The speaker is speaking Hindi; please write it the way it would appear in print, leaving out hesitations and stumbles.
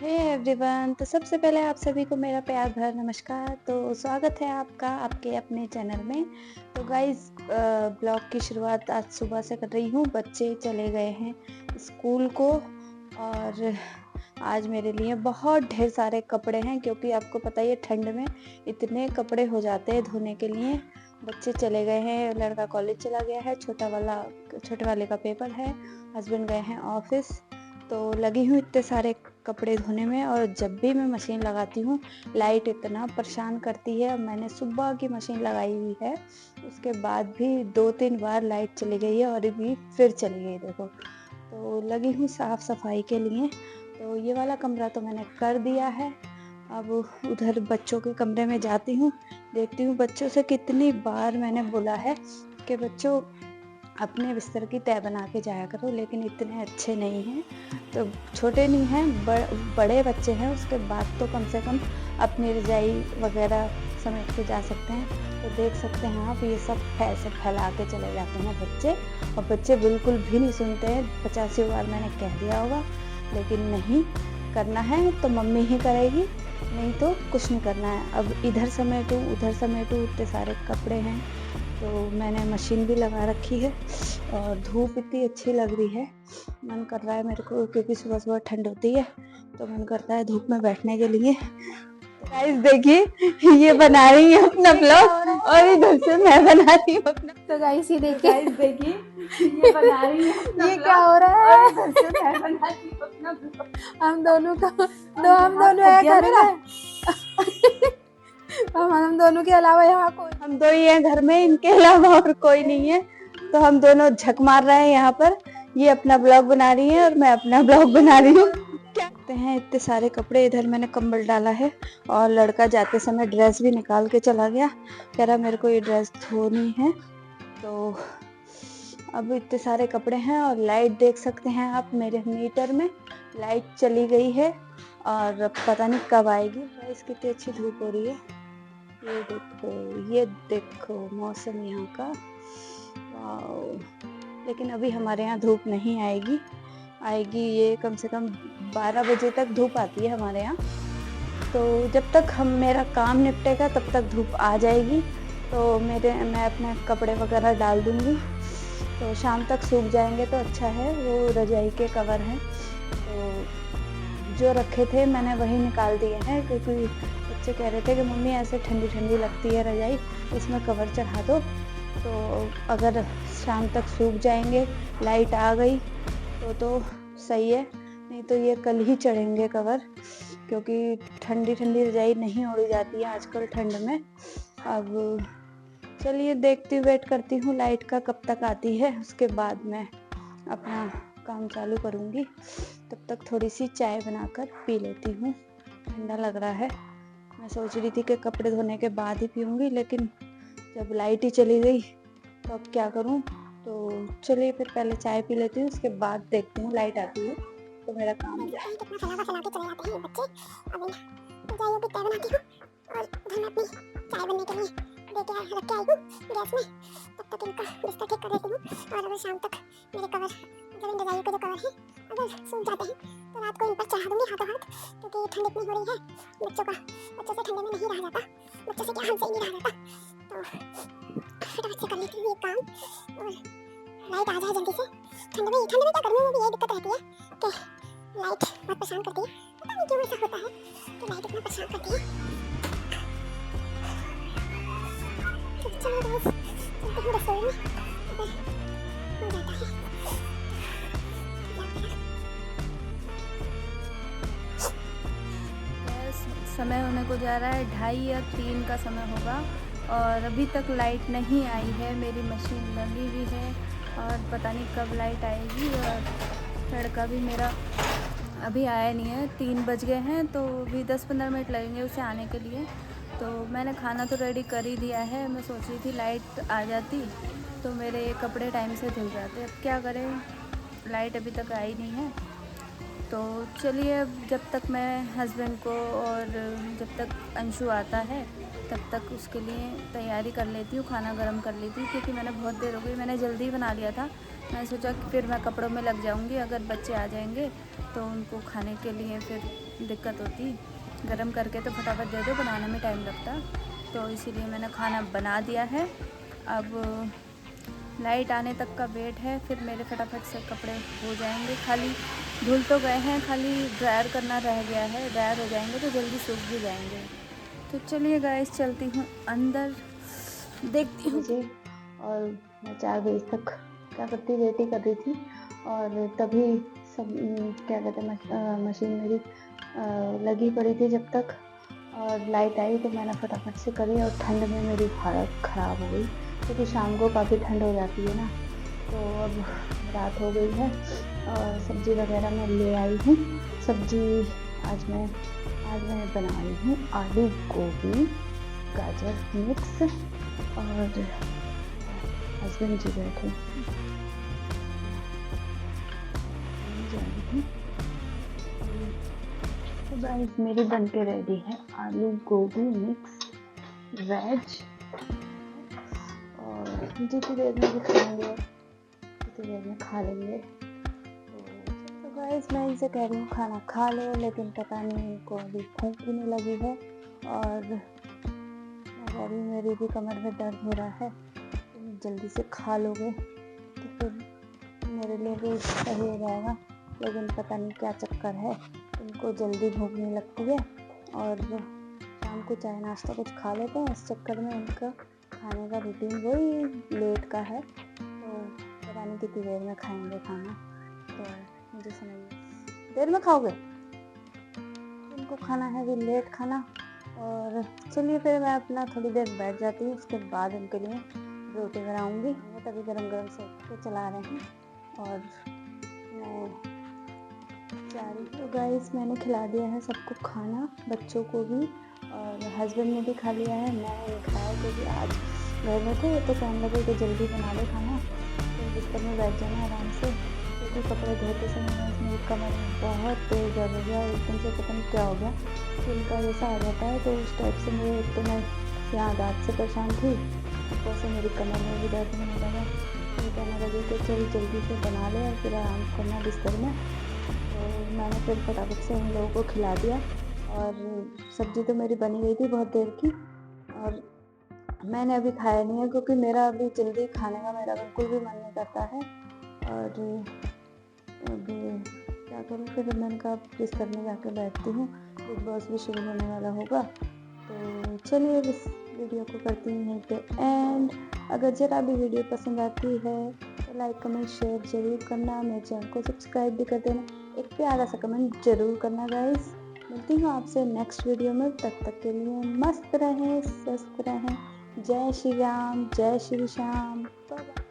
हे एवरीवन, तो सबसे पहले आप सभी को मेरा प्यार भरा नमस्कार। तो स्वागत है आपका आपके अपने चैनल में। तो गाइस, ब्लॉग की शुरुआत आज सुबह से कर रही हूँ। बच्चे चले गए हैं स्कूल को और आज मेरे लिए बहुत ढेर सारे कपड़े हैं, क्योंकि आपको पता ही है ठंड में इतने कपड़े हो जाते हैं धोने के लिए। बच्चे चले गए हैं, लड़का कॉलेज चला गया है, छोटे वाले का पेपर है, हस्बैंड गए हैं ऑफिस। तो लगी हूँ इतने सारे कपड़े धोने में। और जब भी मैं मशीन लगाती हूँ लाइट इतना परेशान करती है। मैंने सुबह की मशीन लगाई हुई है, उसके बाद भी 2-3 बार लाइट चली गई है और अभी फिर चली गई। देखो, तो लगी हूँ साफ सफाई के लिए। तो ये वाला कमरा तो मैंने कर दिया है। अब उधर बच्चों के कमरे में जाती हूँ, देखती हूँ बच्चों से कितनी बार मैंने बोला है कि बच्चों अपने बिस्तर की तह बना के जाया करो, लेकिन इतने अच्छे नहीं हैं। तो छोटे नहीं हैं, बड़े बच्चे हैं, उसके बाद तो कम से कम अपनी रजाई वगैरह समेट के जा सकते हैं। तो देख सकते हैं आप, ये सब ऐसे फैला के चले जाते हैं बच्चे, और बच्चे बिल्कुल भी नहीं सुनते हैं। 85 बार मैंने कह दिया होगा, लेकिन नहीं, करना है तो मम्मी ही करेगी, नहीं तो कुछ नहीं करना है। अब इधर समेटूँ उधर समेटूँ, इतने सारे कपड़े हैं। तो मैंने मशीन भी लगा रखी है और धूप इतनी अच्छी लग रही है, मन कर रहा है मेरे को, क्योंकि सुबह सुबह ठंड होती है तो मन करता है धूप में बैठने के लिए। गाइस देखिए, ये बना रही है अपना ब्लॉग और इधर से मैं बना रही हूँ अपना। तो गाइस ये देखिए, गाइस देखिए, ये बना रही है अपना ये क्या ब्लॉग हो रहा और है। इधर से मैं बना रही हूँ अपना ब्लॉग। हम दोनों का हम हाथ दोनों थक है गया घर मेरा। में। हम दोनों के अलावा यहाँ कोई हम दो ही हैं घर में, इनके अलावा और कोई नहीं है। तो हम दोनों झक मार रहे हैं यहाँ पर। ये अपना ब्लॉग बना रही है और मैं अपना ब्लॉग बना रही हूँ। क्या कहते हैं, इतने सारे कपड़े। इधर मैंने कंबल डाला है और लड़का जाते समय ड्रेस भी निकाल के चला गया, कह रहा मेरे को ये ड्रेस धोनी है। तो अब इतने सारे कपड़े हैं और लाइट देख सकते हैं आप, मेरे मीटर में लाइट चली गई है और पता नहीं कब आएगी। गाइस कितनी अच्छी धूप हो रही है, ये देखो मौसम यहाँ का, वाओ। लेकिन अभी हमारे यहाँ धूप नहीं आएगी, ये कम से कम 12 बजे तक धूप आती है हमारे यहाँ। तो जब तक मेरा काम निपटेगा तब तक धूप आ जाएगी। तो मैं अपने कपड़े वगैरह डाल दूँगी, तो शाम तक सूख जाएंगे तो अच्छा है। वो रजाई के कवर हैं, तो जो रखे थे मैंने वही निकाल दिए हैं, क्योंकि बच्चे कह रहे थे कि मम्मी ऐसे ठंडी ठंडी लगती है रजाई, इसमें कवर चढ़ा दो। तो अगर शाम तक सूख जाएंगे, लाइट आ गई तो सही है, नहीं तो ये कल ही चढ़ेंगे कवर, क्योंकि ठंडी ठंडी रजाई नहीं ओढ़ी जाती है आजकल ठंड में। अब चलिए देखती हूँ, वेट करती हूँ लाइट का कब तक आती है, उसके बाद मैं अपना काम चालू करूँगी। तब तक थोड़ी सी चाय बनाकर पी लेती हूँ, ठंडा लग रहा है। मैं सोच रही थी कि कपड़े धोने के बाद ही पीऊँगी, लेकिन जब लाइट ही चली गई तो अब क्या करूँ। तो चलिए फिर पहले चाय पी लेती हूँ, उसके बाद देखती हूँ लाइट आती है तो मेरा काम हो जाए। कितना फैला के चले जाते हैं बच्चे। अब रजाइयों की तह बनाती हूँ और उधर मैं अपनी चाय बनने के लिए रख के आई हूँ गैस में। तब तक इनका बिस्तर ठीक कर देती हूँ। और अगर शाम तक मेरे कवर, मतलब इन रजाइयों के जो कवर हैं, अगर सूख जाते हैं तो रात को इन पर चढ़ा दूँगी हाथों हाथ, क्योंकि ठंड इतनी हो रही है। बच्चों से ठंडे में नहीं रहा जाता, बच्चों से क्या हमसे ही नहीं रहा जाता। तो फटाफट से कर लेती हूँ ये काम और लाइट आ जाए जल्दी से। ठंड में क्या, गर्मियों में भी यही दिक्कत रहती है कि लाइट बहुत परेशान करती है। पता नहीं क्यों ऐसा होता है कि लाइट इतना परेशान करती है। तो चलो गाइस, चलते हैं रसोई में, अगर हो जाता है। समय होने को जा रहा है 2:30 या 3 का समय होगा और अभी तक लाइट नहीं आई है। मेरी मशीन लगी हुई है और पता नहीं कब लाइट आएगी। और लड़का भी मेरा अभी आया नहीं है, 3 बज गए हैं, तो अभी 10-15 मिनट लगेंगे उसे आने के लिए। तो मैंने खाना तो रेडी कर ही दिया है। मैं सोच रही थी लाइट आ जाती तो मेरे कपड़े टाइम से धुल जाते। अब क्या करें, लाइट अभी तक आई नहीं है। तो चलिए, अब जब तक मैं हस्बैंड को और जब तक अंशु आता है तब तक उसके लिए तैयारी कर लेती हूँ, खाना गर्म कर लेती हूँ, क्योंकि मैंने बहुत देर हो गई, मैंने जल्दी बना लिया था मैं सोचा कि फिर मैं कपड़ों में लग जाऊंगी, अगर बच्चे आ जाएंगे तो उनको खाने के लिए फिर दिक्कत होती। गरम करके तो फटाफट दे दो, बनाने में टाइम लगता, तो इसीलिए मैंने खाना बना दिया है। अब लाइट आने तक का वेट है, फिर मेरे फटाफट से कपड़े हो जाएंगे। खाली धुल तो गए हैं, खाली ड्रायर करना रह गया है। ड्रायर हो जाएंगे तो जल्दी सूख भी जाएंगे। तो चलिए गाइस, चलती हूँ अंदर, देखती हूँ। बजे और मैं 4 बजे तक क्या करती वेट ही कर रही थी, और तभी सब क्या कहते हैं मशीन मेरी लगी पड़ी थी जब तक, और लाइट आई तो मैंने फटाफट से करी, और ठंड में मेरी हालत ख़राब हो गई क्योंकि शाम को काफ़ी ठंड हो जाती है ना। तो अब रात हो गई है और सब्ज़ी वगैरह मैं ले आई हूँ। सब्ज़ी आज मैं बना रही हूँ आलू गोभी गाजर मिक्स, और हस्बैंड जी बैठे जा रही हूँ। तो गाइस मेरी बन के रेडी है आलू गोभी मिक्स वेज, और जितनी देर में भी खाएंगे उतनी देर में खा लेंगे। तो गाइस मैं इनसे कह रही हूँ खाना खा लो, लेकिन पता नहीं इनको अभी भूख भी नहीं लगी है, और मैं कह रही हूँ मेरी भी कमर में दर्द हो रहा है, तुम जल्दी से खा लोगे तो फिर मेरे लिए भी सही हो जाएगा। लेकिन पता नहीं क्या चक्कर है, इनको जल्दी भूख नहीं लगती है, और शाम को चाय नाश्ता कुछ खा लेते हैं, इस चक्कर में इनका खाने का रूटीन वही लेट का है। तो पता नहीं कितनी देर में खाएंगे खाना, तो मुझे समझ नहीं देर में खाओगे, इनको खाना है भी लेट खाना। और चलिए फिर मैं अपना थोड़ी देर बैठ जाती हूँ, उसके बाद उनके लिए रोटी बनाऊँगी। तभी गरम गरम सेक के चला रहे हैं, और मैं जा रही। तो गाइस मैंने खिला दिया है सबको खाना, बच्चों को भी, और हस्बैंड ने भी खा लिया है। मैंने नहीं खाया क्योंकि आज घर में थे तो कहने लगे कि जल्दी बना ले खाना, तो बिस्तर में बैठ जाना आराम से, क्योंकि कपड़े धोते समय मेरी कमर में बहुत तेज दर्द हो गया, एकदम से पता नहीं क्या हो गया, छिलका जैसा आ जाता है, तो उस टाइप से मेरे, एक तो मैं यहाँ दांत से परेशान थी, ऊपर से मेरी कमर में भी दर्द होने लगा। तो कहने लगे कि चल जल्दी से बना ले और फिर आराम करना बिस्तर में। तो मैंने फिर फटाफट से उन लोगों को खिला दिया, और सब्ज़ी तो मेरी बनी गई थी बहुत देर की, और मैंने अभी खाया नहीं है क्योंकि मेरा अभी जल्दी खाने का मेरा बिल्कुल भी मन नहीं करता है। और अब क्या करूँ, फिर मैंने कहा बिस्तर में जाकर बैठती हूँ, बिग बॉस भी शुरू होने वाला होगा। तो चलिए इस वीडियो को करती हूँ यहीं पे एंड। अगर ज़रा भी वीडियो पसंद आती है तो लाइक कमेंट शेयर ज़रूर करना, मेरे चैनल को सब्सक्राइब भी कर देना, एक प्यारा सा कमेंट ज़रूर करना गाइस। मिलती हूँ आपसे नेक्स्ट वीडियो में, तब तक के लिए मस्त रहें, स्वस्थ रहें। जय श्री राम, जय श्री श्याम, बाय बाय।